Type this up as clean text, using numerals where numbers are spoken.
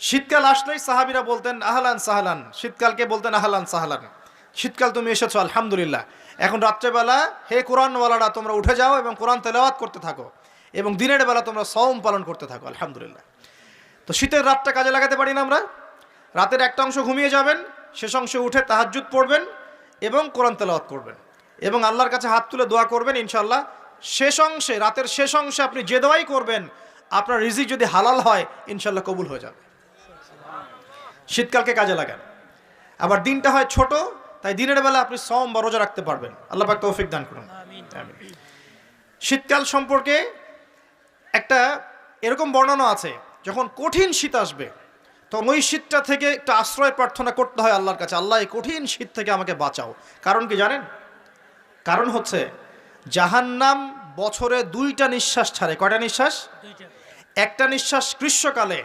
শীতকাল আসলেই সাহাবীরা বলতেন আহলান সাহলান, শীতকালকে বলতেন আহলান সাহলান, শীতকাল তুমি এসেছো আলহামদুলিল্লাহ। এখন রাত্রেবেলা হে কোরআনওয়ালারা তোমরা উঠে যাও এবং কোরআন তেলাওয়াত করতে থাকো, এবং দিনের বেলা তোমরা সওম পালন করতে থাকো আলহামদুলিল্লাহ। তো শীতের রাতটা কাজে লাগাতে পারি না আমরা? রাতের একটা অংশ ঘুমিয়ে যাবেন, শেষ অংশে উঠে তাহাজ্জুদ পড়বেন এবং কোরআন তেলাওয়াত করবেন এবং আল্লাহর কাছে হাত তুলে দোয়া করবেন। ইনশাআল্লাহ শেষ অংশে, রাতের শেষ অংশে আপনি যে দোয়াই করবেন, আপনার রিজিক যদি হালাল হয় ইনশাআল্লাহ কবুল হয়ে যাবে। শীতকালকে কাজে লাগান। আবার দিনটা হয় ছোট, তাই দিনের বেলা আপনি সওম বা রোজা রাখতে পারবেন। আল্লাহ পাক তৌফিক দান করুন। আমিন। শীতকাল সম্পর্কে একটা এরকম বর্ণনা আছে, যখন কঠিন শীত আসবে তখন ওই শীতটা থেকে একটা আশ্রয় প্রার্থনা করতে হয় আল্লাহর কাছে, আল্লাহ এই কঠিন শীত থেকে আমাকে বাঁচাও। কারণ কি জানেন? কারণ হচ্ছে জাহান্নাম বছরে 2টা নিঃশ্বাস ছাড়ে। কয়টা নিঃশ্বাস? 2টা। একটা নিঃশ্বাস গ্রীষ্মকালে